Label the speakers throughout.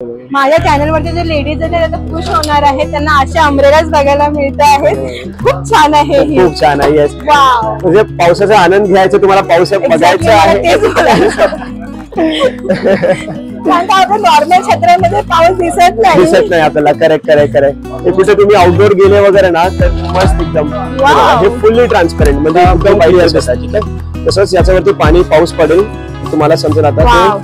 Speaker 1: माझ्या चॅनल वरती जे लेडीज आहेत आता खुश होणार आहेत, त्यांना अशा अम्ब्रेलाच बघायला मिळत आहेत. खूप छान आहे,
Speaker 2: खूप छान आहे. येस, म्हणजे पावसाचा आनंद घ्यायचा, तुम्हाला पाऊस बघायचा आहे.
Speaker 1: आपण नॉर्मल क्षेत्रामध्ये पाऊस दिसत
Speaker 2: नाही आपल्याला. करेक्ट. कुठे तुम्ही आउटडोर गेले वगैरे ना तर मस्त एकदम हे फुल्ली ट्रान्सपरंट, म्हणजे एकदम क्लिअर दिसायची. तसंच याच्यावरती पाणी पाऊस पडेल तुम्हाला समजेल. आता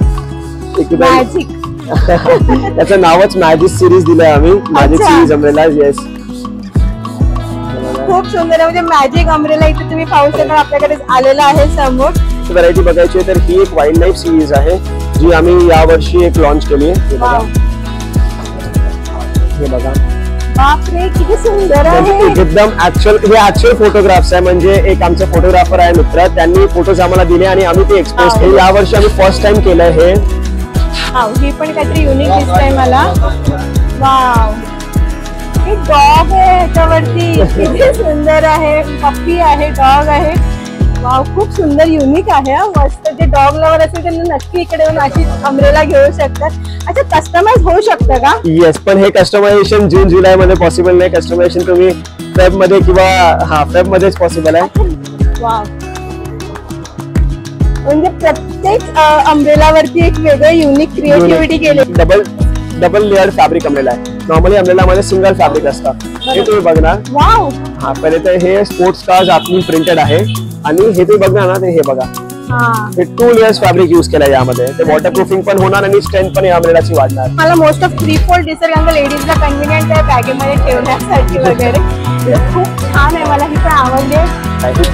Speaker 1: मॅजिक
Speaker 2: त्याचं नावच मॅजिक सिरीज दिलंय आम्ही, मॅजिक सिरीज अम्ब्रेला. येस,
Speaker 1: खूप सुंदर आहे. म्हणजे मॅजिक अम्ब्रेला इथे तुम्ही पाहू शकता आपल्याकडे आलेला आहे समोर.
Speaker 2: व्हरायटी बघायची तर ही एक वाईल्ड लाईफ सिरीज आहे जी आम्ही यावर्षी एक लॉन्च केली आहे. हे बघा,
Speaker 1: बापरे किती सुंदर आहे.
Speaker 2: एकदम ऍक्च्युअल फोटोग्राफ्स आहे. म्हणजे एक आमचा फोटोग्राफर आहे मित्र, त्यांनी फोटोज आम्हाला दिले आणि आम्ही ते एक्सपोज केले. यावर्षी आम्ही फर्स्ट टाइम केलंय हे.
Speaker 1: ही पण काहीतरी युनिक दिसतंय मला. वाव, हे डॉग आहे ह्याच्यावरती, किती सुंदर आहे. पप्पी आहे, डॉग आहे. वाव, खूप सुंदर युनिक आहे. मस्त. जे डॉग लवर असेल त्यांना नक्की इकडे येऊन अशी अम्ब्रेला घेऊ शकतात. अच्छा, कस्टमाइज होऊ शकतं का?
Speaker 2: येस, पण हे कस्टमायझेशन जून जुलै मध्ये पॉसिबल नाही. कस्टमायझेशन तुम्ही फेब मध्ये किंवा फेब मध्येच पॉसिबल आहे.
Speaker 1: वाव, म्हणजे प्रत्येक अम्ब्रेलावरती एक वेगळं युनिक क्रिएटिव्हिटी केली.
Speaker 2: डबल लेअर फॅब्रिक अम्ब्रेला आहे. नॉर्मली अम्ब्रेला मध्ये सिंगल फॅब्रिक असतं. हे तुम्ही बघणार.
Speaker 1: वाव,
Speaker 2: हा, पहिले तर हे स्पोर्ट्स कार्ड आतून प्रिंटेड आहे आणि हे तुम्ही बघणार ना, ते हे बघा, हे 2 लेयर्स फॅब्रिक युज केलंय यामध्ये. ते वॉटरप्रूफिंग पण होणार आणि स्ट्रेंथ पण या अम्ब्रेलाची वाढणार.
Speaker 1: मला मोस्ट ऑफ 3 फोल्ड दिसेल, कारण लेडीजला कन्व्हिनियंट आहे बॅगेमध्ये ठेवण्यासाठी वगैरे. खूप छान आहे, मला ही पण आवडली.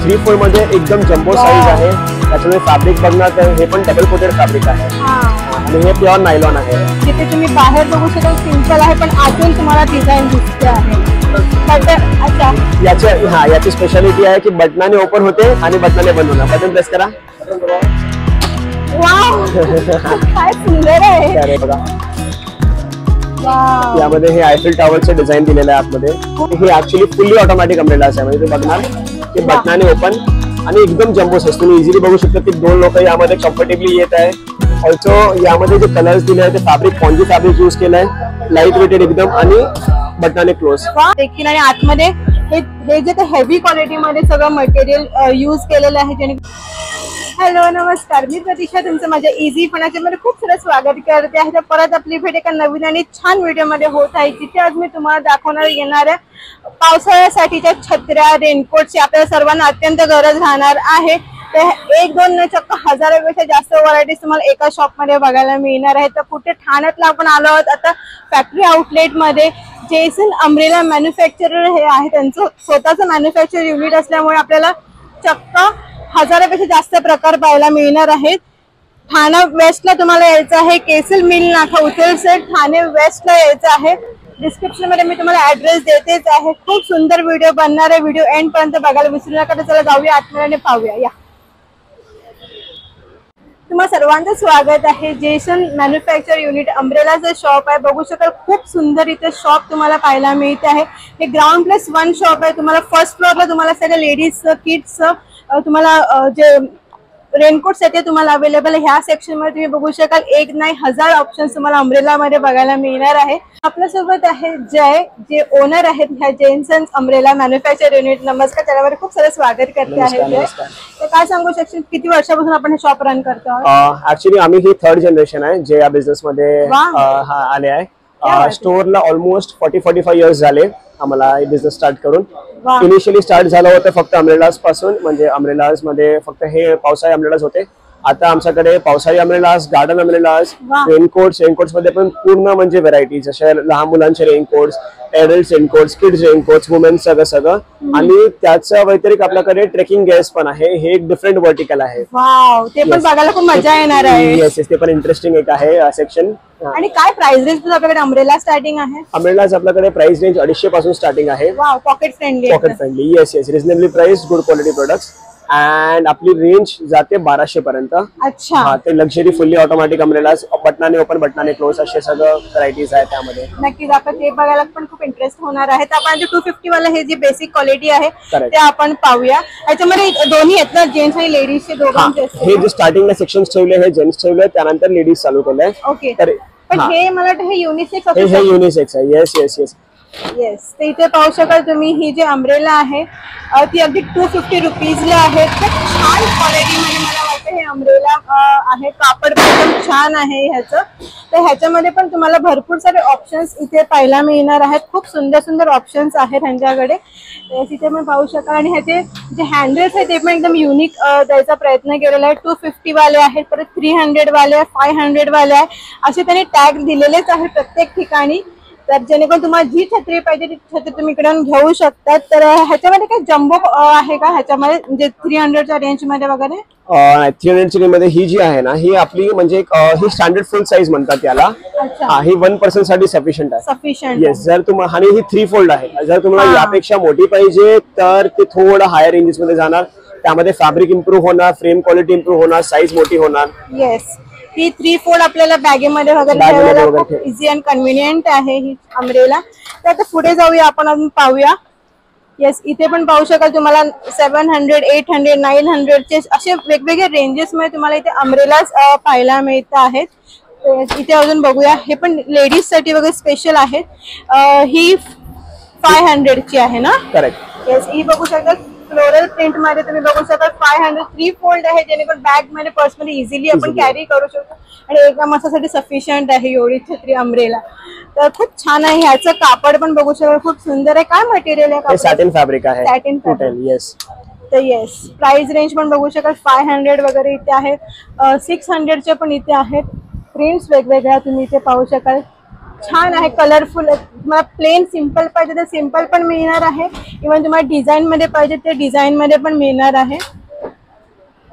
Speaker 2: 3 फोल्ड मध्ये एकदम जम्बो साईज आहे. त्याच्यामध्ये फॅब्रिक बघणार तर हे पण डबल कोटेड फॅब्रिक आहे आणि हे प्युअर नायलॉन आहे.
Speaker 1: जिथे तुम्ही बाहेर बघू शकाल सिंपल आहे, पण आतून तुम्हाला डिझाईन दिसते आहे. अच्छा,
Speaker 2: याची स्पेशालिटी आहे की बटनाने ओपन होते आणि बटनाने बंद होणार. बटन प्रेस करा.
Speaker 1: वाव, काय सुंदर आहे.
Speaker 2: अरे बघा, यामध्ये हे आयफेल टॉवरचे डिझाईन दिलेलं आहे आतमध्ये. हे ऍक्च्युअली फुल्ली ऑटोमॅटिक अम्ब्रेला आहे. म्हणजे तुम्ही बघणार की बटनाने ओपन आणि एकदम जम्बो साईज. तुम्ही इझिली बघू शकता की 2 लोक यामध्ये कम्फर्टेबली येत आहे. ऑल्सो यामध्ये जे कलर्स दिले आहे ते फॅब्रिक पॉन्जी फॅब्रिक यूज केलंय, लाईट वेटेड एकदम आणि बटनाने क्लोज
Speaker 1: देखील. आणि आतमध्ये हे जे हेवी क्वालिटी मध्ये सगळं मटेरियल यूज केलेलं आहे. हॅलो, नमस्कार, मी प्रतीक्षा, तुमचं माझ्या इझी फनाच्या मध्ये खूप सारं स्वागत करते आहे. तर परत आपली भेट एका नवीन आणि छान व्हिडिओ मध्ये होत आहे, जिथे आज मी तुम्हाला दाखवणार येणाऱ्या पावसाळ्यासाठीच्या छत्र्या, रेनकोटची आपल्याला सर्वांना अत्यंत गरज राहणार आहे. तर 1-2 न चक्क हजारापेक्षा जास्त व्हरायटीज तुम्हाला एका शॉप मध्ये बघायला मिळणार आहे. तर कुठे ठाण्यातला आपण आलो आहोत आता फॅक्टरी आउटलेट मध्ये. जेसन अम्ब्रेला मॅन्युफॅक्चरर हे आहे, त्यांचं स्वतःचं मॅन्युफॅक्चर युनिट असल्यामुळे आपल्याला चक्क हजारापेक्षा जास्त प्रकार पाहायला मिळणार आहेत. ठाणा वेस्टला तुम्हाला यायचं आहे, केसल मिल नाका उचल सेट ठाणे वेस्टला यायचं आहे. डिस्क्रिप्शन मध्ये मी तुम्हाला ऍड्रेस देतेच आहे. खूप सुंदर व्हिडिओ बनणार आहे, व्हिडिओ एंड पर्यंत बघायला विसरू नका. तर चला जाऊया आतमध्ये पाहूया. या, तुम्हाला सर्वांचं स्वागत आहे. जेसन मॅन्युफॅक्चर युनिट अम्ब्रेलाचं शॉप आहे. बघू शकाल खूप सुंदर इथे शॉप तुम्हाला पाहायला मिळते आहे. हे ग्राउंड+1 शॉप आहे. तुम्हाला फर्स्ट फ्लोअरला तुम्हाला सगळ्या लेडीजचं किड्सचं तुम्हाला जे रेनकोट सेट आहे तुम्हाला अवेलेबल ह्या सेक्शन मध्ये. तुम्ही बघू शकाल 1 नाही 1000 ऑप्शन्स तुम्हाला अम्ब्रेला मध्ये बघायला मिळणार आहे. आपल्यासोबत आहे जय, जे ओनर आहेत ह्या जेसन अम्ब्रेला मॅन्युफॅक्चर युनिट. नमस्कार, त्याच्यावर खूप सारं स्वागत करते आहे जय. तर काय सांगू शकशील किती वर्षापासून आपण हे शॉप रन करतो?
Speaker 2: ऍक्च्युली आम्ही ही 3rd जनरेशन आहे जे या बिझनेस मध्ये आले आहे. स्टोअरला ऑलमोस्ट 40-45 इयर्स झाले आम्हाला हे बिझनेस स्टार्ट करून. इनिशियली स्टार्ट झालं होतं फक्त अम्ब्रेलाज पासून, म्हणजे अम्ब्रेलाज मध्ये फक्त हे पावसाळी अम्ब्रेलाज होते. आता आमच्याकडे पावसाळी अम्ब्रेलाज, गार्डन अम्ब्रेलाज, रेनकोट्स मध्ये पण पूर्ण म्हणजे व्हरायटी, जसे लहान मुलांचे raincoats, adult raincoats, kids raincoats, women's सगळं. आणि त्याच्या व्यतिरिक्त आपल्याकडे ट्रेकिंग गेअर्स पण आहे. हे एक डिफरंट वर्टिकल आहे.
Speaker 1: वाव, ते पण बघायला खूप मजा येणार आहे.
Speaker 2: येस, ते पण इंटरेस्टिंग एक आहे सेक्शन.
Speaker 1: आणि काय प्राइस रेंज आपल्याकडे अम्ब्रेला स्टार्टिंग आहे?
Speaker 2: अम्ब्रेलाज आपल्याकडे प्राइस रेंज 250 पासून स्टार्टिंग आहे.
Speaker 1: Wow, pocket friendly.
Speaker 2: Yes, reasonably price, good quality products. And आपली रेंज जाते 1200 पर्यंत.
Speaker 1: अच्छा,
Speaker 2: ते लक्झरी फुल्ली ऑटोमॅटिक अम्ब्रेलाज, बटनाने ओपन बटनाने क्लोज असे सगळं व्हरायटीज आहेत त्यामध्ये.
Speaker 1: नक्कीच आपण ते बघायला पण खूप इंटरेस्ट होणार आहे. तर आपण 250 वाला हे जी बेसिक क्वालिटी आहे ते आपण पाहूया. याच्यामध्ये दोन्ही आहेत ना, जेंट्स आणि लेडीजचे दोघांचे?
Speaker 2: हे जे स्टार्टिंगला सेक्शन ठेवले हे जेंट्स ठेवले, त्यानंतर लेडीज चालू केलंय.
Speaker 1: ओके.
Speaker 2: तर
Speaker 1: पण हे मला वाटतं हे युनिसेक्स असू
Speaker 2: हे युनिसेक्स आहे. Yes yes yes
Speaker 1: yes. तर इथे पाहू शकाल तुम्ही ही जी अम्ब्रेला आहे ती अगदी 250 रुपीजला आहे. खूप छान क्वालिटीमध्ये मला वाटतं हे अम्ब्रेला आहे. कापड पण छान आहे ह्याचं. तर ह्याच्यामध्ये पण तुम्हाला भरपूर सारे ऑप्शन्स इथे पाहायला मिळणार आहेत. खूप सुंदर सुंदर ऑप्शन्स आहेत ह्यांच्याकडे. इथे पण पाहू शकाल. आणि ह्याचे जे हँडल्स आहेत ते पण एकदम युनिक द्यायचा प्रयत्न केलेला आहे. 250 वाले आहेत, परत 300 वाले आहे, 500 वाले आहे, असे त्यांनी टॅग दिलेलेच आहेत प्रत्येक ठिकाणी. तर जेणेकरून तुम्हाला जी छत्री पाहिजे ती छत्री तुम्ही इकडून घेऊ शकता. तर ह्याच्यामध्ये काय जम्बो आहे का ह्याच्यामध्ये, म्हणजे 300च्या रेंज मध्ये वगैरे?
Speaker 2: 300च्या रेंज मध्ये ही जी आहे ना, ही आपली म्हणजे ही स्टँडर्ड फुल साईज म्हणतात याला. ही 1 पर्सन साठी सफिशियंट आहे.
Speaker 1: सफिशियंट.
Speaker 2: येस. जर तुम्हाला आणि ही 3 फोल्ड आहे. जर तुम्हाला यापेक्षा मोठी पाहिजे तर ते थोडं हायर रेंजेस मध्ये जाणार. त्यामध्ये फॅब्रिक इम्प्रूव्ह होणार, फ्रेम क्वालिटी इम्प्रूव्ह होणार, साईज मोठी होणार.
Speaker 1: येस. ही 3 फोल्ड आपल्याला बॅगेमध्ये वगैरे ठेवायला खूप इझी अँड कन्व्हिनियंट आहे ही अम्ब्रेला. तर आता पुढे जाऊया आपण, अजून पाहूया. येस. इथे पण पाहू शकाल तुम्हाला 700, 800, 900 चे असे वेगवेगळे रेंजेस मध्ये तुम्हाला इथे अम्ब्रेलाज पाहायला मिळत आहेत. इथे अजून बघूया. हे पण लेडीज साठी वगैरे स्पेशल आहेत. ही 500 ची आहे ना?
Speaker 2: करेक्ट.
Speaker 1: येस. ही बघू शकता फ्लोरल प्रिंट मध्ये तुम्ही बघू शकता. 500 3 फोल्ड आहे, जेणेकरून बॅग मध्ये पर्समध्ये इझिली आपण कॅरी करू शकतो. आणि एका माणसासाठी सफिशियंट आहे एवढी छत्री अम्ब्रेला. तर खूप छान आहे. ह्याचं कापड पण बघू शकता खूप सुंदर आहे. काय मटेरियल आहे?
Speaker 2: सॅटिन फॅब्रिक आहे.
Speaker 1: Satin fabric.
Speaker 2: येस.
Speaker 1: तर येस. प्राइस रेंज पण बघू शकाल 500 वगैरे इथे आहे. 600चे पण इथे आहेत. प्रिंट्स वेगवेगळ्या तुम्ही इथे पाहू शकाल. छान आहे, कलरफुल. तुम्हाला प्लेन सिंपल पाहिजे तर सिंपल पण मिळणार आहे. इव्हन तुम्हाला डिझाईन मध्ये पाहिजे ते डिझाईन मध्ये पण मिळणार आहे.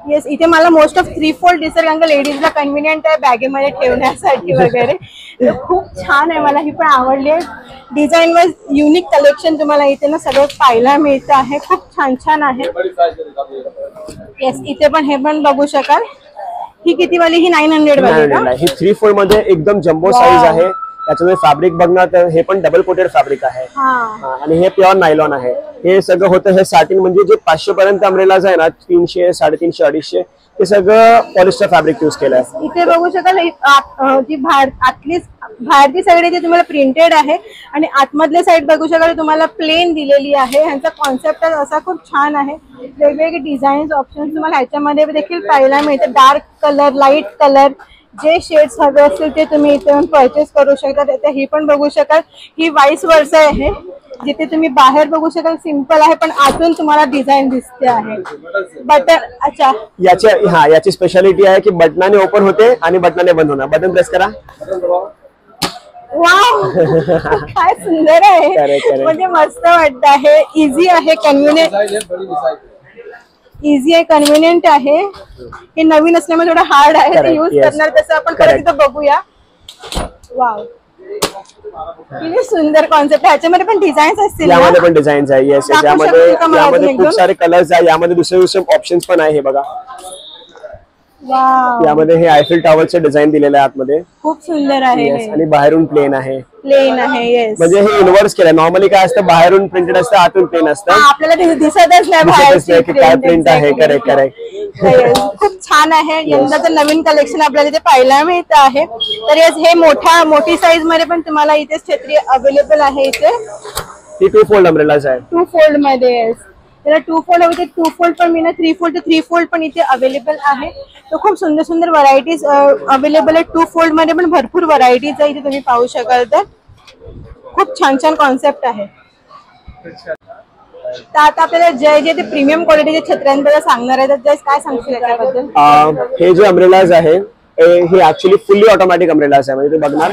Speaker 1: येस. इथे मला मोस्ट ऑफ 3 फोल्ड दिसेल, कारण का लेडीजला कन्व्हिनियंट आहे बॅगेमध्ये ठेवण्यासाठी वगैरे. खूप छान आहे, मला ही पण आवडली आहे. डिझाईन वाईज युनिक कलेक्शन तुम्हाला इथे ना सगळं पाहायला मिळतं आहे. खूप छान छान आहे. येस. इथे पण हे पण बघू शकाल. ही किती वाली? ही 900 वाली.
Speaker 2: ही 3 फोल्ड मध्ये एकदम जम्बो साईज आहे. त्याच्यामध्ये फॅब्रिक बघणार तर हे पण डबल कोटेड फॅब्रिक आहे. आणि हे प्युअर नायलॉन आहे. हे सगळं होतं हे सॅटिन, म्हणजे जे 500 पर्यंत अम्ब्रेलाज आहे ना, 300, 350, 250 ते सगळं पॉलिस्टर फॅब्रिक यूज केलं आहे.
Speaker 1: इथे बघू शकाल जी बाहेरची साईड जे तुम्हाला प्रिंटेड आहे आणि आतमधली साईड बघू शकाल तुम्हाला प्लेन दिलेली आहे. ह्यांचा कॉन्सेप्ट असा खूप छान आहे. वेगवेगळे डिझाईन्स ऑप्शन्स तुम्हाला ह्याच्यामध्ये देखील पाहायला मिळते. डार्क कलर, लाईट कलर, जे शेड्स हवे असतील ते तुम्ही इथे परचेस करू शकता. ही पण बघू शकाल. ही वाईस वर्ष आहे, जिथे तुम्ही बाहेर बघू शकाल सिंपल आहे, पण आतून तुम्हाला डिझाईन दिसते आहे. बटन. अच्छा.
Speaker 2: याची स्पेशालिटी आहे की बटनाने ओपन होते आणि बटनाने बंद होणार. बटन प्रेस करा.
Speaker 1: वाव. काय सुंदर आहे. म्हणजे मस्त वाटत आहे. इझी आहे, इझी आहे, कन्व्हिनियंट आहे. हे नवीन असल्यामुळे थोडं हार्ड आहे ते यूज करणार. तसं आपण परत इथं बघूया. वाव. किती सुंदर कॉन्सेप्ट. ह्याच्यामध्ये पण डिझाईन्स असतील.
Speaker 2: यामध्ये पण डिझाईन्स आहे. येस. यामध्ये खूप सारे कलर्स आहे. यामध्ये दुसरे ऑप्शन्स पण आहे. हे बघा. यामध्ये हे आयफेल टॉवरचे डिझाईन दिलेलं आहे आतमध्ये. खूप सुंदर आहे. आणि बाहेरून प्लेन आहे.
Speaker 1: प्लेन आहे. येस.
Speaker 2: म्हणजे हे इन्व्हर्स केलं. नॉर्मली काय असतं, बाहेरून प्रिंटेड असतं, आतून प्लेन असतं.
Speaker 1: आपल्याला दिसतच नाही
Speaker 2: काय प्रिंट आहे. Correct correct.
Speaker 1: खूप छान आहे. यंदाचं नवीन कलेक्शन आपल्याला इथे पाहायला मिळत आहे. तर हे मोठी साईज मध्ये पण तुम्हाला इथे छत्री अवेलेबल आहे. इथे
Speaker 2: ही 2 फोल्ड अम्ब्रेलाज आहे.
Speaker 1: 2 फोल्ड मध्ये. त्याला 2 फोल्ड हवे 2 फोल्ड पण मिळणार. 3 फोल्ड तर 3 फोल्ड पण इथे अवेलेबल आहे. तर खूप सुंदर सुंदर व्हरायटीज अवेलेबल आहे. 2 फोल्ड मध्ये पण भरपूर व्हरायटीज आहे इथे तुम्ही पाहू शकाल. तर खूप छान छान कॉन्सेप्ट आहे. तर आता आपल्याला जे ते प्रीमियम क्वालिटीच्या छत्र्यांबद्दल सांगणार आहे. तर जय काय सांगशील याच्याबद्दल?
Speaker 2: हे जे अम्ब्रेलाज आहे हे ऍक्च्युअली फुल्ली ऑटोमॅटिक अम्ब्रेलाज आहे. म्हणजे ते बघणार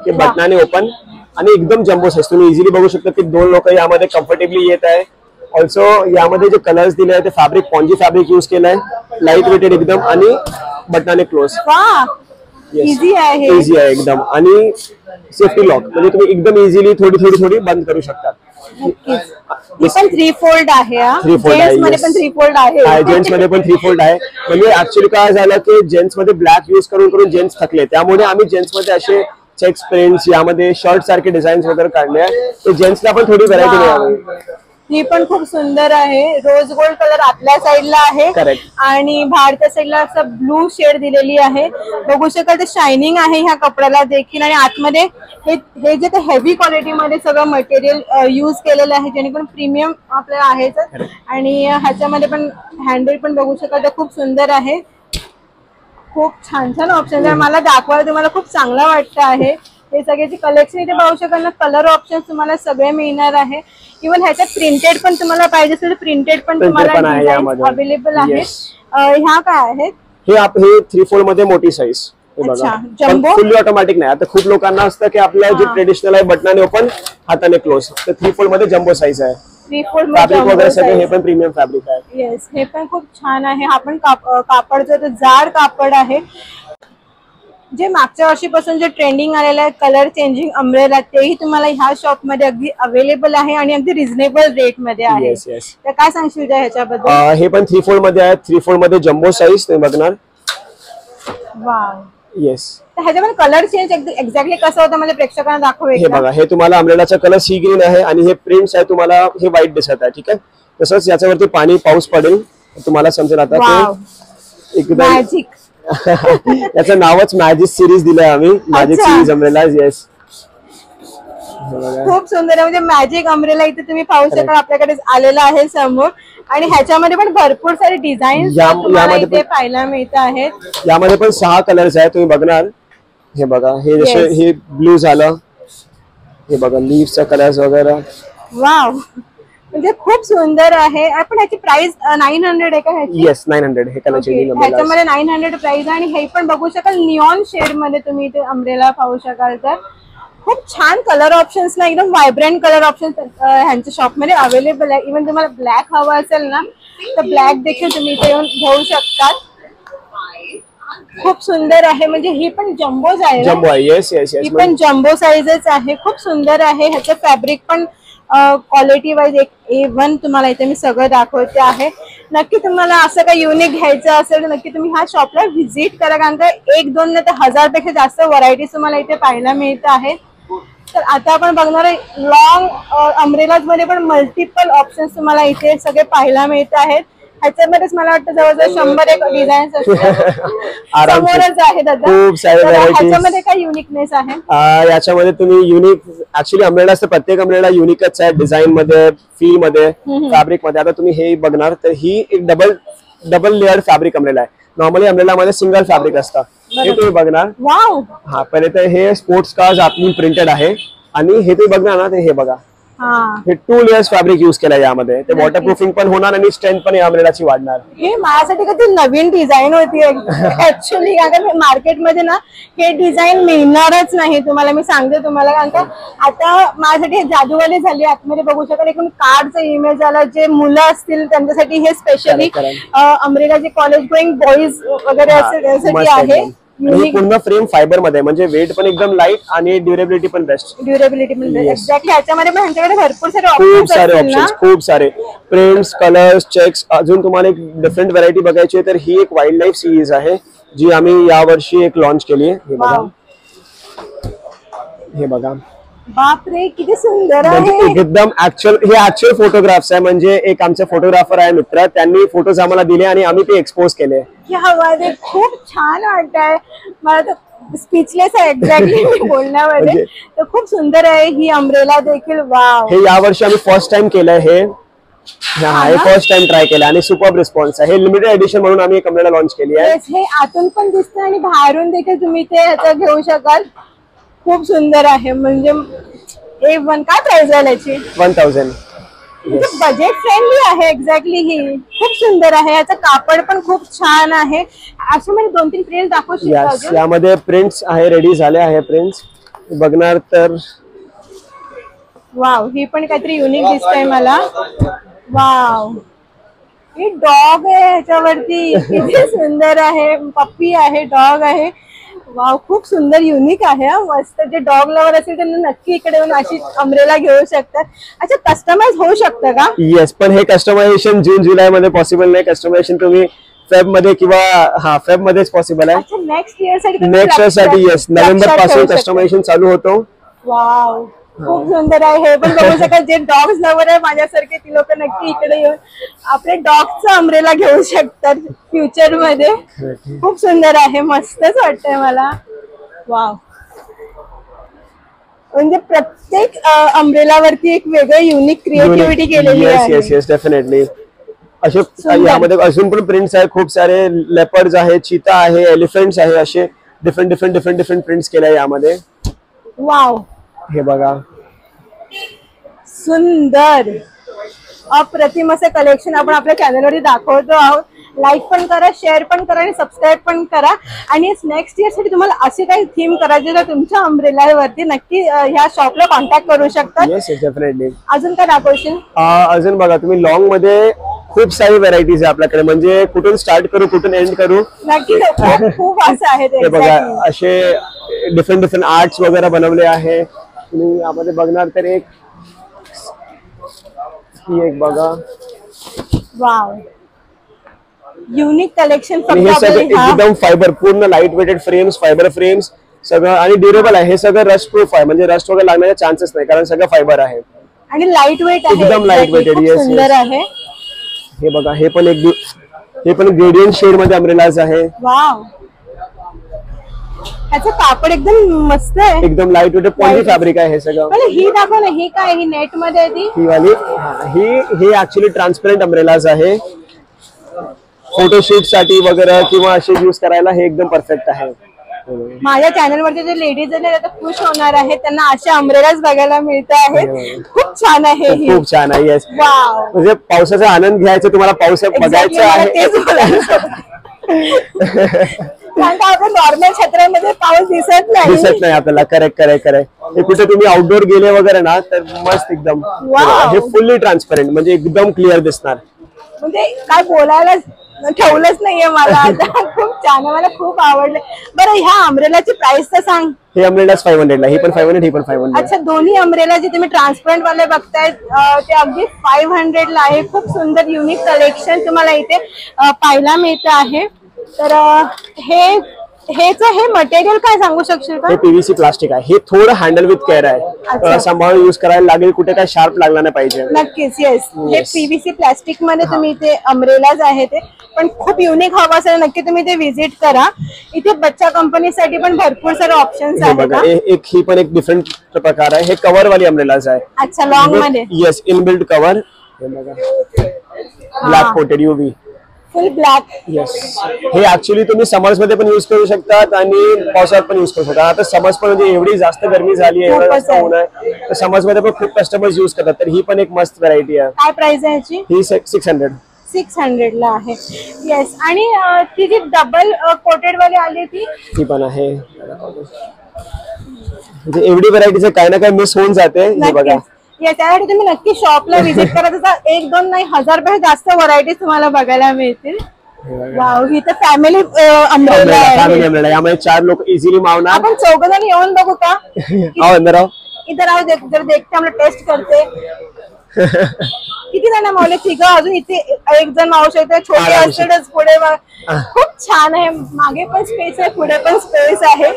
Speaker 2: की बटनाने ओपन आणि एकदम जम्बो साईज. तुम्ही इझिली बघू शकता की 2 लोक यामध्ये कम्फर्टेबली येत आहे. ऑल्सो यामध्ये जे कलर्स दिले आहे ते फॅब्रिक पॉन्जी फॅब्रिक यूज केलं आहे. लाईट वेटेड एकदम आणि बटनाने क्लोज.
Speaker 1: इझी आहे.
Speaker 2: इझी आहे एकदम. आणि सेफ्टी लॉक, म्हणजे तुम्ही एकदम इझिली थोडी बंद करू शकता.
Speaker 1: पण 3 फोल्ड आहे. जेंट्स मध्ये पण 3 फोल्ड आहे.
Speaker 2: जेंट्स मध्ये पण 3 फोल्ड आहे. म्हणजे ऍक्च्युअली काय झालं की जेंट्स मध्ये ब्लॅक यूज करून जेंट्स थकले, त्यामुळे आम्ही जेंट्स मध्ये असे चेक्स प्रिंट्स, यामध्ये शर्ट सारखे डिझाईन्स वगैरे काढले आहे. जेंट्सला पण थोडी व्हरायटी मिळावी.
Speaker 1: ही पण खूप सुंदर आहे. रोज गोल्ड कलर आतल्या साईडला आहे आणि बाहेरच्या साईडला असं ब्लू शेड दिलेली आहे. बघू शकाल ते शायनिंग आहे ह्या कपड्याला देखील. आणि आतमध्ये हे जे हेवी क्वालिटी मध्ये सगळं मटेरियल यूज केलेलं आहे, जेणेकरून प्रीमियम आपल्याला आहेच. आणि ह्याच्यामध्ये पण हँडल पण बघू शकाल ते खूप सुंदर आहे. खूप छान छान ऑप्शन आहे. मला दाखवायला तुम्हाला खूप चांगला वाटतं आहे. हे सगळ्याचे कलेक्शन इथे पाहू शकाल ना. कलर ऑप्शन तुम्हाला सगळे मिळणार आहे. इव्हन ह्याच्यात प्रिंटेड पण तुम्हाला पाहिजे असेल तर प्रिंटेड पण तुम्हाला अवेलेबल आहे. ह्या काय आहेत?
Speaker 2: हे 3/4 मध्ये मोठी साईज. जम्बो फुल्ली ऑटोमॅटिक नाही. आता खूप लोकांना असतं की आपल्या जे ट्रेडिशनल आहे बटनाने ओपन हाताने क्लोज, तर 3/4 मध्ये जम्बो साईज आहे. फॅब्रिक वगैरे सगळं हे पण प्रीमियम फॅब्रिक आहे.
Speaker 1: येस, हे पण खूप छान आहे. हा पण कापडचं जाड कापड आहे. जे मागच्या वर्षीपासून जे ट्रेंडिंग आलेलं आहे कलर चेंजिंग अम्ब्रेला, तेही तुम्हाला ह्या शॉप मध्ये अगदी अवेलेबल आहे आणि अगदी रिझनेबल रेट मध्ये आहे. तर काय सांगशील ह्याच्याबद्दल?
Speaker 2: हे पण 3/4 मध्ये आहे. 3/4 मध्ये जम्बो साईज तुम्ही बघणार.
Speaker 1: वाव.
Speaker 2: येस.
Speaker 1: तर ह्याच्यामध्ये कलर चेंज एक्झॅक्टली कसं होतं म्हणजे प्रेक्षकांना दाखव.
Speaker 2: हे बघा, हे तुम्हाला अम्ब्रेलाचा कलर सी ग्रीन आहे आणि हे प्रिंट्स आहे तुम्हाला हे व्हाईट दिसत आहे. ठीक आहे. तसंच याच्यावरती पाणी पाऊस पडेल तुम्हाला समजेल. आता एकदम
Speaker 1: मॅजिक.
Speaker 2: याचं नावच मॅजिक सिरीज दिलंय आम्ही. Magic series umbrella. येस,
Speaker 1: खूप सुंदर. म्हणजे मॅजिक अम्ब्रेला इथे तुम्ही पाहू शकाल आपल्याकडे आलेला आहे समोर. आणि ह्याच्यामध्ये पण भरपूर सारे डिझाईन इथे पाहायला मिळत आहेत.
Speaker 2: यामध्ये पण 6 कलर्स आहेत तुम्ही बघणार. हे बघा, हे जसे हे ब्लू झालं, हे बघा लीव्हचा कलर्स वगैरे.
Speaker 1: वाव, म्हणजे खूप सुंदर आहे. पण ह्याची प्राइस 900 आहे का ह्याची?
Speaker 2: येस, 900 हे कलर चेंजिंग अम्ब्रेला.
Speaker 1: ह्याच्यामध्ये 900 प्राइस आणि हे पण बघू शकाल निऑन शेड मध्ये तुम्ही इथे अम्ब्रेला पाहू शकाल. तर खूप छान कलर ऑप्शन्स ना, एकदम व्हायब्रंट कलर ऑप्शन ह्यांच्या शॉप मध्ये अवेलेबल आहे. इव्हन तुम्हाला ब्लॅक हवा असेल ना तर ब्लॅक देखील तुम्ही इथे येऊन घेऊ शकता. खूप सुंदर आहे. म्हणजे ही पण जम्बोज आहे.
Speaker 2: जम्बो आहे. येस येस येस,
Speaker 1: ही पण जम्बो साईजच आहे. खूप सुंदर आहे. ह्याचं फॅब्रिक पण क्वालिटी वाईज A1 तुम्हाला इथे मी सगळं दाखवते आहे. नक्की तुम्हाला असं काही युनिक घ्यायचं असेल तर नक्की तुम्ही ह्या शॉपला व्हिजिट करा, कारण का 1-2 नाही तर 1000 पेक्षा जास्त व्हरायटीज तुम्हाला इथे पाहायला मिळत आहे. तर आता आपण बघणार आहे लॉंग अम्ब्रेलाज मध्ये पण मल्टिपल ऑप्शन्स तुम्हाला इथे सगळे पाहायला मिळत आहेत. ह्याच्यामध्येच मला वाटतं जवळजवळ 100 डिझाईन्स समोरच आहेत. ह्याच्यामध्ये काय युनिकनेस आहे?
Speaker 2: याच्यामध्ये तुम्ही युनिक ऍक्च्युली अम्ब्रेला असतं, प्रत्येक अम्ब्रेला युनिकच आहे डिझाईन मध्ये, फील मध्ये, फॅब्रिक मध्ये. आता तुम्ही हे बघणार तर ही एक डबल लेअर्ड फॅब्रिक अम्ब्रेला आहे. नॉर्मली अम्ब्रेला मध्ये सिंगल फॅब्रिक असतं. हे तुम्ही बघणार.
Speaker 1: वाव.
Speaker 2: हा, पहिले तर हे स्पोर्ट्स कार्स आतून प्रिंटेड आहे आणि हे तुम्ही बघणार ना ते हे बघा, हे 2 लेयर्स फॅब्रिक यूज केलं यामध्ये. ते वॉटरप्रूफिंग पण होणार आणि स्ट्रेंथ पण या अम्ब्रेलाची वाढणार.
Speaker 1: हे माझ्यासाठी कधी नवीन डिझाईन होती ऍक्च्युली, कारण मार्केटमध्ये ना हे डिझाईन मिळणारच नाही तुम्हाला. मी सांगते तुम्हाला, कारण का आता माझ्यासाठी जादूवाले झाले. आतमध्ये बघू शकाल एकूण कार्डचा इमेज आला. जे मुलं असतील त्यांच्यासाठी हे स्पेशली अम्ब्रेला जे कॉलेज गोईंग बॉईज वगैरे असेल त्यासाठी आहे.
Speaker 2: पूर्ण फ्रेम फायबर मध्ये, म्हणजे वेट पण एकदम लाईट आणि ड्युरेबिलिटी पण बेस्ट.
Speaker 1: ड्युरेबिलिटी पण एक्झॅक्टली. ह्याच्यामध्ये पण ह्यांच्याकडे भरपूर सारे
Speaker 2: ऑप्शन्स, खूप सारे प्रिंट्स, कलर्स, चेक्स. अजून तुम्हाला एक डिफरंट व्हरायटी बघायची आहे तर ही एक वाईल्ड लाईफ सिरीज आहे जी आम्ही यावर्षी एक लॉन्च केली आहे. हे बघा, हे बघा.
Speaker 1: बापरे, किती सुंदर आहे.
Speaker 2: एकदम ऍक्च्युअल फोटोग्राफ्स आहे. म्हणजे एक आमचे फोटोग्राफर आहे मित्र, त्यांनी फोटोज आम्हाला दिले आणि आम्ही ते एक्सपोज केले.
Speaker 1: खूप छान वाटतंय मला तर. स्पीचलेस आहे एक्झॅक्टली बोलण्यामध्ये. तर खूप सुंदर आहे ही अम्ब्रेला देखील. वाव.
Speaker 2: हे यावर्षी आम्ही फर्स्ट टाइम केलंय. हे फर्स्ट टाइम ट्राय केलं आणि सुपर रिस्पॉन्स आहे. हे लिमिटेड एडिशन म्हणून आम्ही एक अम्ब्रेला लॉन्च केली आहे.
Speaker 1: हे आतून पण दिसतं आणि बाहेरून देखील तुम्ही ते ह्याचं घेऊ शकाल. खूप सुंदर आहे. म्हणजे A1 काय प्राइस आहे याची?
Speaker 2: 1000.
Speaker 1: बजेट फ्रेंडली आहे एक्झॅक्टली. ही खूप सुंदर आहे. याचं कापड पण खूप छान आहे. असे म्हणजे 2-3 प्रिंट्स दाखवू शकता?
Speaker 2: यामध्ये प्रिंट्स आहे, रेडी झाले आहे प्रिंट्स बघणार तर.
Speaker 1: वाव, ही पण काहीतरी युनिक दिसतंय मला. वाव, ही डॉग आहे ह्याच्यावरती. किती सुंदर आहे. पप्पी आहे, डॉग आहे. वाव, खूप सुंदर युनिक आहे. मस्त. जे डॉग लवर असेल त्यांना नक्की इकडे येऊन अशी अम्ब्रेला घेऊ शकतात. अच्छा, कस्टमाइज होऊ शकतं का?
Speaker 2: येस, पण हे कस्टमायझेशन जून-जुलै मध्ये पॉसिबल नाही. कस्टमायझेशन तुम्ही फेब मध्ये किंवा फेब मध्येच पॉसिबल आहे.
Speaker 1: नेक्स्ट इयर साठी
Speaker 2: येस, नोव्हेंबर पासून कस्टमायझेशन चालू होतो.
Speaker 1: वाव, खूप सुंदर आहे. हे पण बघू शकाल, जे डॉग्स लवर आहे माझ्यासारखे ती लोक नक्की इकडे येऊन आपले डॉगचा अम्ब्रेला घेऊ शकतात फ्युचर मध्ये. खूप सुंदर आहे, मस्तच वाटतंय मला. वाव, म्हणजे प्रत्येक अम्ब्रेला वरती एक वेगळं युनिक क्रिएटिव्हिटी केलेली आहे.
Speaker 2: Yes yes definitely. असे यामध्ये अजून पण प्रिंट्स आहे खूप सारे. लेपर्ड्स आहे, चीता आहे, एलिफंट्स आहे, असे डिफरंट प्रिंट्स केले यामध्ये.
Speaker 1: वाव,
Speaker 2: हे बघा,
Speaker 1: सुंदर अप्रतिम असं कलेक्शन आपण आपल्या चॅनलवरती दाखवतो आहोत. लाईक पण करा, शेअर पण करा आणि सबस्क्राईब पण करा. आणि नेक्स्ट इयर साठी तुम्हाला असे काही थीम करायचे तर तुमच्या अम्ब्रेलावरती नक्की ह्या शॉपला कॉन्टॅक्ट करू शकता.
Speaker 2: Yes definitely.
Speaker 1: अजून काय दाखवशील?
Speaker 2: अजून बघा तुम्ही, लॉंग मध्ये खूप सारी व्हरायटीज आहे आपल्याकडे. म्हणजे कुठून स्टार्ट करू कुठून एंड करू
Speaker 1: नक्की. खूप असं आहे.
Speaker 2: हे बघा, असे डिफरंट आर्ट्स वगैरे बनवले आहे. तुम्ही यामध्ये बघणार तर एक बघा,
Speaker 1: वाव, युनिक कलेक्शन.
Speaker 2: हे सगळं एकदम फायबर, पूर्ण light weighted frames, fibre frames सगळं, आणि ड्युरेबल आहे. हे सगळं रस्ट प्रूफ आहे, म्हणजे रस्ट वगैरे लागण्याचे चान्सेस नाही कारण सगळं फायबर आहे
Speaker 1: आणि लाईट वेट आहे,
Speaker 2: एकदम लाईट वेटेड. येस
Speaker 1: सुंदर आहे.
Speaker 2: हे बघा, हे पण ग्रेडियंट शेड मध्ये अम्ब्रेलाज आहे.
Speaker 1: वाव, ह्याचं कापड एकदम मस्त आहे,
Speaker 2: एकदम लाईट वेटेड पॉली फॅब्रिक आहे हे सगळं.
Speaker 1: ही दाखव ना, ही काय, ही नेट मध्ये आहे ती?
Speaker 2: ही वाली, ही ऍक्च्युअली ट्रान्सपरंट अम्ब्रेलाज आहे. फोटोशूट साठी वगैरे किंवा असे यूज करायला हे एकदम परफेक्ट आहे.
Speaker 1: माझ्या चॅनल वरती जे लेडीज आहेत आता खुश होणार आहेत, त्यांना अशा अम्ब्रेलाज बघायला मिळत आहेत. खूप छान आहे,
Speaker 2: खूप छान आहे. येस,
Speaker 1: वाव,
Speaker 2: म्हणजे पावसाचा आनंद घ्यायचा, तुम्हाला पाऊस बघायचा आहे.
Speaker 1: कारण का आपल्या नॉर्मल क्षेत्रामध्ये पाऊस दिसत नाही
Speaker 2: आपल्याला. करेक्ट. हे कुठे तुम्ही आउटडोर गेले वगैरे ना तर मस्त एकदम. हे फुल्ली ट्रान्सपरंट, म्हणजे एकदम क्लिअर दिसणार.
Speaker 1: म्हणजे काय बोलायला ठेवलंच नाहीये मला आता. खूप छान आहे, मला खूप आवडलं. बरं, ह्या अम्ब्रेलाची प्राइस तर सांग.
Speaker 2: हे अम्ब्रेला 500 ला, ही पण 500, ही पण 500.
Speaker 1: अच्छा, दोन्ही अम्ब्रेला जे तुम्ही ट्रान्सपरंट वाले बघताय ते अगदी 500 ला आहे. खूप सुंदर युनिक कलेक्शन तुम्हाला इथे पाहायला मिळतं आहे. तर हे मटेरियल काय सांगू शकशील का?
Speaker 2: हे पीव्हीसी प्लास्टिक आहे. हे थोडं हँडल विथ केअर आहे, सांभाळून युज करायला लागेल, कुठे काय शार्प लागला नाही पाहिजे.
Speaker 1: नक्कीच. येस, हे पीव्हीसी प्लास्टिक मध्ये तुम्ही इथे अम्ब्रेलाज आहे ते पण खूप युनिक हवा असेल नक्की तुम्ही ते व्हिजिट करा. इथे बच्चा कंपनीसाठी पण भरपूर सारे ऑप्शन्स आहेत.
Speaker 2: ही पण एक डिफरंट प्रकार आहे. हे कव्हर वाली अम्ब्रेलाज आहे.
Speaker 1: अच्छा, लॉंग मध्ये.
Speaker 2: Yes, inbuilt cover. Black coated UV,
Speaker 1: फुल ब्लॅक.
Speaker 2: येस, हे ऍक्च्युली तुम्ही समर्स मध्ये पण युज करू शकतात आणि पावसाळ्यात पण युज करू शकतात. आता समर्स पण म्हणजे एवढी जास्त गरमी झाली आहे, एवढं जास्त ऊन आहे, तर समर्स मध्ये पण खूप कस्टमर्स युज करतात. तर ही पण एक मस्त व्हरायटी आहे.
Speaker 1: काय प्राइस आहे याची?
Speaker 2: ही 600
Speaker 1: ला आहे. येस, आणि ती जी डबल कोटेड वाली आली ती
Speaker 2: पण आहे. म्हणजे एवढी व्हरायटीचं काही ना काही मिस होऊन जाते. हे बघा,
Speaker 1: त्यासाठी तुम्ही नक्की शॉपला व्हिजिट करा. तसा 1-2 नाही, 1000 जास्त व्हरायटीज तुम्हाला बघायला मिळतील. वाव, ही तर फॅमिली अम्ब्रेला आहे.
Speaker 2: यामध्ये 4 लोक इझिली मावणार.
Speaker 1: आपण 4 जण येऊन बघू का? इधर आओ, जर देखते हम टेस्ट करते. किती जण मावले? 3. अजून इथे 1 जण मावू शकतो. छोटे असतेच पुढे. खूप छान आहे, मागे पण स्पेस आहे, पुढे पण स्पेस आहे.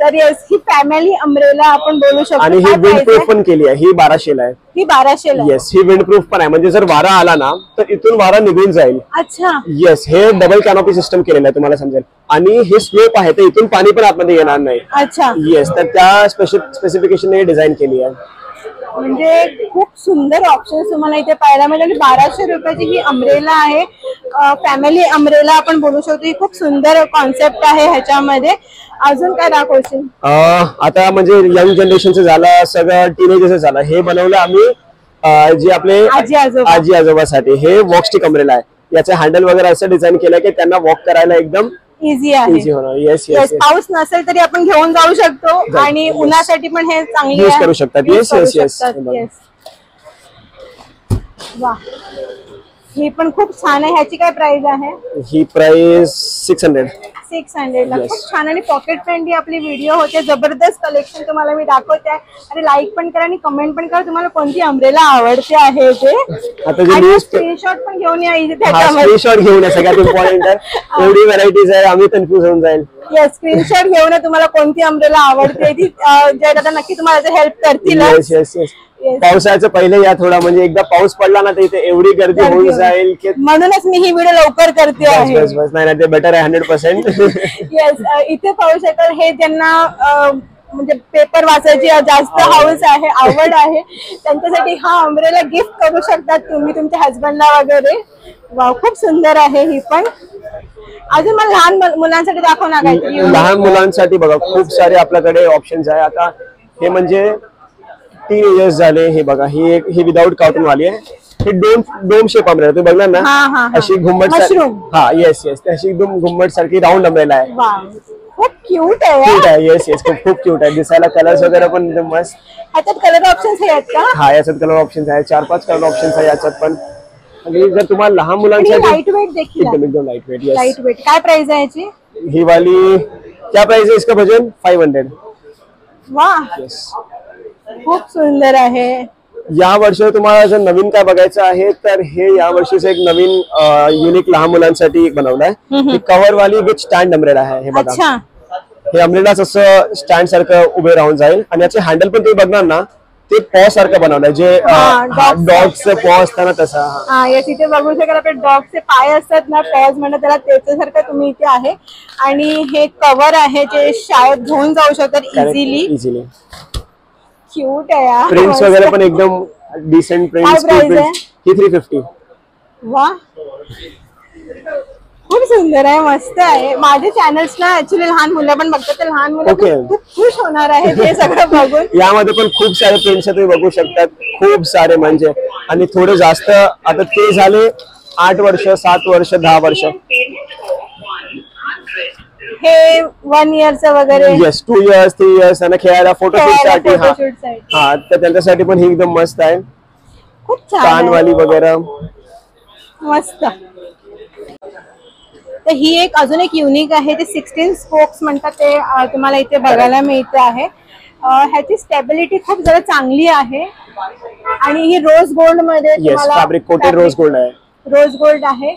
Speaker 1: तर येस, ही फॅमिली अम्ब्रेला आपण बोलू शकतो.
Speaker 2: आणि ही विंडप्रूफ पण केली आहे. ही 1200 ला आहे.
Speaker 1: ही 1200 ला.
Speaker 2: येस, ही विंडप्रूफ पण आहे. म्हणजे जर वारा आला ना तर इथून वारा निघून जाईल.
Speaker 1: अच्छा.
Speaker 2: येस, हे डबल कॅनोपी सिस्टम केलेलं आहे, तुम्हाला समजेल. आणि हे स्लोप आहे, तर इथून पाणी पण आतमध्ये येणार नाही.
Speaker 1: अच्छा.
Speaker 2: येस, तर त्या स्पेसिफिकेशन डिझाईन केली आहे.
Speaker 1: म्हणजे खूप सुंदर ऑप्शन तुम्हाला इथे पाहायला मिळेल. 1200 रुपयाची ही अम्ब्रेला आहे. फॅमिली अम्ब्रेला आपण बोलू शकतो. ही खूप सुंदर कॉन्सेप्ट आहे ह्याच्यामध्ये. अजून काय दाखवशील?
Speaker 2: आता म्हणजे यंग जनरेशनचं झालं, सगळं टीनेजर्सचं झालं. हे बनवलं आम्ही जे आपले आजी आजोबासाठी. हे वॉकस्टिक अम्ब्रेला आहे. याचं हँडल वगैरे असं डिझाईन केलं की त्यांना वॉक करायला एकदम
Speaker 1: इझी आहे.
Speaker 2: येस,
Speaker 1: पाऊस नसेल तरी आपण घेऊन जाऊ शकतो आणि उन्हासाठी पण हे चांगले
Speaker 2: यूज करू शकतात. येस.
Speaker 1: वा, ही पण खूप छान आहे. ह्याची काय प्राइस आहे?
Speaker 2: ही प्राइस 600
Speaker 1: ला. खूप छान आणि पॉकेट फ्रेंडली आपली व्हिडिओ होते. जबरदस्त कलेक्शन तुम्हाला मी दाखवते. आणि लाईक पण करा आणि कमेंट पण करा तुम्हाला कोणती अम्ब्रेला आवडते आहे ते. स्क्रीनशॉट पण घेऊन या.
Speaker 2: स्क्रीनशॉट घेऊन या, सगळ्यात इम्पॉर्टंट आहे. एवढी व्हरायटीज आहे, आम्ही कन्फ्युज होऊन जाईल.
Speaker 1: येस, स्क्रीनशॉट घेऊन तुम्हाला कोणती अम्ब्रेला आवडते ती जय दादा नक्की तुम्हाला हेल्प करतील.
Speaker 2: Yes yes yes. पावसाळ्याचं पहिले या थोडा म्हणजे एकदा पाऊस पडला ना तर इथे एवढी गर्दी होऊन जाईल की
Speaker 1: म्हणूनच मी ही व्हिडिओ लवकर करते आहे.
Speaker 2: बस बस नाही ते बेटर आहे 100%.
Speaker 1: येस, इथे पाहू शकाल हे ज्यांना म्हणजे पेपर वाचायची जास्त हाऊस आहे, आवड आहे, त्यांच्यासाठी हा अम्ब्रेला गिफ्ट करू शकतात तुम्ही तुमच्या हजबंडला वगैरे. वाव, खूप सुंदर आहे ही पण. अजून मला लहान मुलांसाठी दाखव ना काहीतरी.
Speaker 2: लहान मुलांसाठी बघा खूप सारे आपल्याकडे ऑप्शन्स आहे. आता हे म्हणजे 3 इयर्स झाले. हे बघा ही विदाउट कार्टून वाली आहे. ही डोम शेप अम्ब्रेला तुम्ही बघणार ना, अशी घुम्मट. हा येस येस, अशी एकदम घुम्मट सारखी राऊंड अम्ब्रेला आहे.
Speaker 1: खूप क्यूट आहे.
Speaker 2: क्यूट आहे. येस येस, खूप क्यूट आहे. दिसायला कलर्स वगैरे पण एकदम मस्त.
Speaker 1: ह्याच्यात कलर ऑप्शन्स आहेत का?
Speaker 2: हा, याच्यात कलर ऑप्शन्स आहे. 4-5 कलर ऑप्शन्स आहे याच्यात पण. आणि जर तुम्हाला लहान मुलांसाठी
Speaker 1: लाइट वेट देखील
Speaker 2: एकदम light weight. Yes,
Speaker 1: light weight. काय प्राइस आहे याची?
Speaker 2: ही वाली क्या प्राइस है इसका? बजट 500.
Speaker 1: वाह,
Speaker 2: येस,
Speaker 1: खूप सुंदर आहे.
Speaker 2: या वर्षी तुम्हाला जर नवीन काय बघायचं आहे तर हे या वर्षीचं एक नवीन युनिक लहान मुलांसाठी एक बनवलंय. ही कव्हर वाली विथ स्टँड अम्ब्रेला आहे. हे बघा, हे अम्ब्रेलाच असं स्टँड सारखं उभे राहून जाईल आणि याचे हँडल पण तुम्ही बघणार ना ते पॉ सारखं बनवलंय, जे डॉगचे पॉ असतात ना तसा.
Speaker 1: हा, येस, इथे बघू शकाल आपले डॉगचे पाय असतात ना, पॉज म्हणतात त्याला, त्याच्यासारखं तुम्ही इथे आहे. आणि हे कव्हर आहे जे शाळेत घेऊन जाऊ शकतात इझिली. क्यूट आहे यार.
Speaker 2: प्रिंट्स वगैरे पण एकदम डिसेंट प्रिंट्स. ही 350.
Speaker 1: वाह, खूप सुंदर आहे, मस्त आहे. माझे चॅनल्सला ऍक्च्युली लहान मुलं पण बघतात, तर लहान मुलं खूप खुश होणार आहे हे सगळं बघून.
Speaker 2: यामध्ये पण खूप सारे प्रिंट्स तुम्ही बघू शकतात, खूप सारे म्हणजे. आणि थोडे जास्त आता ते झाले 8 वर्ष, 7 वर्ष, 10 वर्ष.
Speaker 1: हे 1 इयरचं वगैरे.
Speaker 2: येस, 2 इयर्स, 3 इयर्स त्यांना खेळायला फोटोशूट साठी. हा, तर त्यांच्यासाठी पण ही एकदम मस्त आहे.
Speaker 1: खूप छान
Speaker 2: कानवाली वगैरे
Speaker 1: मस्त. तर ही एक अजून एक युनिक आहे, ते 16 स्पोक्स म्हणतात, ते तुम्हाला इथे बघायला मिळते आहे. ह्याची स्टेबिलिटी खूप जरा चांगली आहे. आणि ही रोज गोल्ड मध्ये
Speaker 2: फॅब्रिक कोटेड रोज गोल्ड आहे.
Speaker 1: रोज गोल्ड आहे.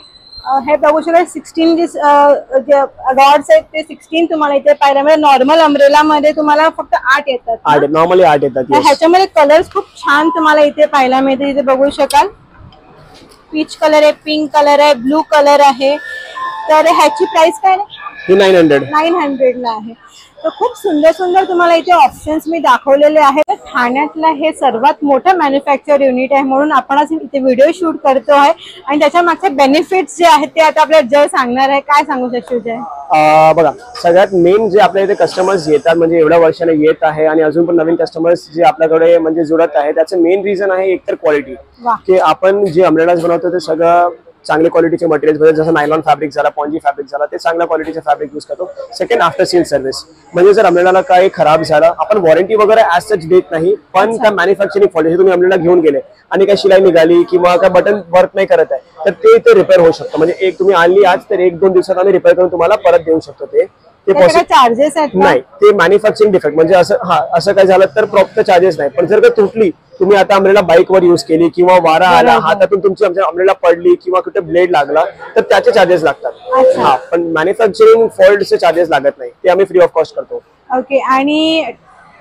Speaker 1: हे बघू शकता 16 जे रॉड्स आहेत ते 16 तुम्हाला इथे पाहायला मिळेल. नॉर्मल अम्ब्रेला मध्ये तुम्हाला फक्त 8 येतात.
Speaker 2: नॉर्मली 8 येतात.
Speaker 1: ह्याच्यामध्ये कलर्स खूप छान तुम्हाला इथे पाहायला मिळते. इथे बघू शकाल पीच कलर आहे, पिंक कलर आहे, ब्लू कलर आहे. तर ह्याची प्राइस काय आहे? 900 ला आहे. तर खूप सुंदर सुंदर तुम्हाला इथे ऑप्शन्स मी दाखवलेले आहेत. ठाण्यातला हे सर्वात मोठं मॅन्युफॅक्चर युनिट आहे, म्हणून आपण इथे व्हिडिओ शूट करतो आहे. आणि त्याच्या मागचे बेनिफिट्स जे आहेत ते आता आपल्याला जय सांगणार आहे. काय सांगू शकतो जय?
Speaker 2: बघा, सगळ्यात मेन जे आपल्या इथे कस्टमर्स येतात म्हणजे एवढ्या वर्षाने येत आहे आणि अजून पण नवीन कस्टमर्स जे आपल्याकडे म्हणजे जुळत आहे, त्याचं मेन रिझन आहे एकतर क्वालिटी. की आपण जे अम्ब्रेलाज बनवतो ते सगळं चांगल्या क्वालिटीचे मटेरियल्स, जसं नायलॉन फॅब्रिक झाला, पॉन्जी फॅब्रिक झाला, ते चांगल्या क्वालिटीचे फॅब्रिक यूज करतो. Second, after sale service. म्हणजे जर अम्ब्रेला काही खराब झालं, आपण वॉरंटी वगैरे ऍज सच देत नाही, पण त्या मॅन्युफॅक्चरिंग फॉल्ट तुम्ही अम्ब्रेला घेऊन गेले आणि काही शिलाई निघाली किंवा काय बटन वर्क नाही करत आहे तर ते रिपेअर होऊ शकतं. म्हणजे एक तुम्ही आणली आज तर 1-2 दिवसात आम्ही रिपेअर करून तुम्हाला परत देऊ शकतो. ते
Speaker 1: चार्जेस आहेत
Speaker 2: नाही, ते मॅन्युफॅक्चरिंग डिफेक्ट म्हणजे असं काय झालं तर प्रॉपर चार्जेस नाही. पण जर का तुटली, तुम्ही आता अम्ब्रेला बाईक वर युज केली किंवा वारा आला, हातातून तुमची अम्ब्रेला पडली किंवा कुठे ब्लेड लागला तर त्याचे चार्जेस लागतात. हा, पण मॅन्युफॅक्चरिंग फॉल्टचे चार्जेस लागत नाही, ते आम्ही फ्री ऑफ कॉस्ट करतो.
Speaker 1: ओके. आणि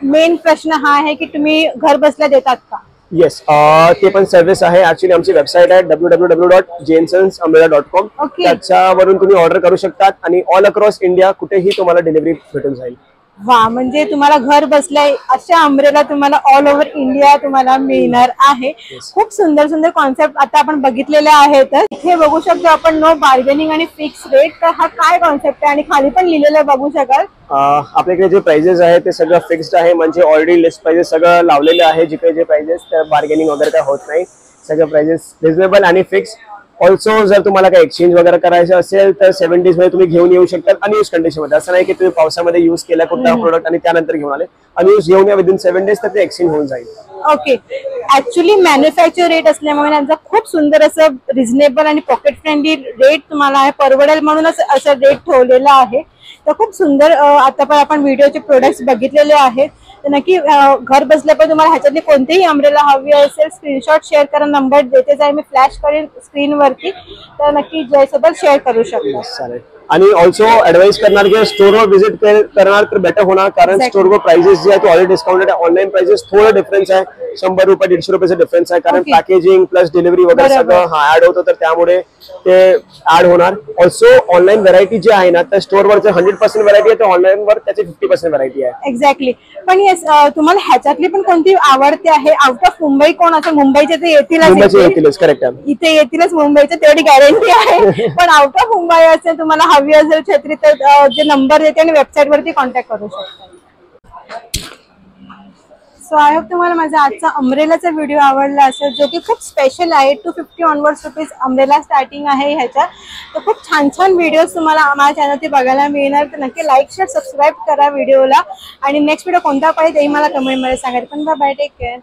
Speaker 1: मेन प्रश्न हा आहे की तुम्ही घर बसल्या देतात का?
Speaker 2: येस, ते पण सर्व्हिस आहे. ऍक्च्युली आमची वेबसाईट आहे www.jensonsumbrella.com. त्याच्यावरून तुम्ही ऑर्डर करू शकतात आणि ऑल अक्रॉस इंडिया कुठेही तुम्हाला डिलिव्हरी भेटून जाईल.
Speaker 1: वा, म्हणजे तुम्हाला घर बसल्या अशा अम्ब्रेला तुम्हाला ऑल ओव्हर इंडिया तुम्हाला मिळणार आहे. खूप सुंदर सुंदर कॉन्सेप्ट आता आपण बघितलेले आहेत. इथे बघू शकतो आपण नो बार्गेनिंग आणि फिक्स रेट. तर हा काय कॉन्सेप्ट आहे? आणि खाली पण लिहिलेलं बघू शकाल.
Speaker 2: आपल्याकडे जे प्राइजेस आहे ते सगळं फिक्स्ड आहे, म्हणजे ऑलरेडी लिस्ट प्राइजेस सगळं लावलेले आहे. जिकडे जे प्राइजेस तर बार्गेनिंग वगैरे काय होत नाही, सगळं प्राइजेस रिझनेबल आणि फिक्स. ऑल्सो जर तुम्हाला काही एक्सचेंज वगैरे करायचं असेल तर 7 डेज मध्ये तुम्ही घेऊन येऊ शकता अनयूज कंडिशन मध्ये. असं नाही की तुम्ही पावसामध्ये युज केला कुठला प्रोडक्ट आणि त्यानंतर घेऊन आले, अनयूज घेऊन या विदिन 7 डेज तर ते एक्सचेंज होऊन जाईल.
Speaker 1: ओके. ऍक्च्युली मॅन्युफॅक्चर रेट असल्यामुळे त्यांचा खूप सुंदर असं रिझनेबल आणि पॉकेट फ्रेंडली रेट तुम्हाला परवडेल म्हणूनच असं रेट ठेवलेला आहे. तर खूप सुंदर आता पण आपण व्हिडिओचे प्रोडक्ट्स बघितलेले आहेत. तर नक्की घर बसल्या पण तुम्हाला ह्याच्यातली कोणतीही अम्ब्रेला हवी असेल स्क्रीनशॉट शेअर करा, नंबर देते जाईल मी फ्लॅश करेन स्क्रीनवरती, तर नक्की जयसोबत शेअर करू शकता.
Speaker 2: आणि ऑल्सो ऍडवाइस करणार की स्टोरवर व्हिजिट करणार तर बेटर होणार, कारण स्टोरवर प्राइसेस जे आहे तो ऑलरेडी डिस्काउंटेड आहे. ऑनलाईन प्राइसेस थोडं डिफरन्स आहे, 100 रुपये 150 रुपयाचा डिफरन्स आहे, कारण पॅकेजिंग प्लस डिलिव्हरी वगैरे सगळं ऍड होतं, तर त्यामुळे ते ऍड होणार. ऑल्सो ऑनलाईन व्हरायटी जी आहे ना, तर स्टोरवर जर 100% व्हरायटी आहे तर ऑनलाईन वर त्याची 50% व्हरायटी आहे.
Speaker 1: एक्झॅक्टली. पण तुम्हाला ह्याच्यातली पण कोणती आवडते आहे? आउट ऑफ मुंबई कोण असं? मुंबईचे तर
Speaker 2: येतीलच, करेक्ट आहे,
Speaker 1: इथे येतीलच मुंबईचे, तेवढी गॅरंटी आहे. पण आउट ऑफ मुंबई असेल, तुम्हाला हवी असेल छत्री, तर जे नंबर देते आणि वेबसाईट वरती कॉन्टॅक्ट करू शकता. सो आय होप तुम्हाला माझा आजचा अमरेलाचा व्हिडिओ आवडला असेल, जो की खूप स्पेशल आहे. 250 ऑनवर्ड्स रुपीज अमरेला स्टार्टिंग आहे ह्याच्या. तर खूप छान छान व्हिडिओज तुम्हाला माझ्या चॅनलवरती बघायला मिळणार. तर नक्की लाईक शेअर सबस्क्राईब करा व्हिडिओला, आणि नेक्स्ट व्हिडिओ कोणता पाहिजे तेही मला कमेंटमध्ये सांगायचं. पण बाय, टेक केअर.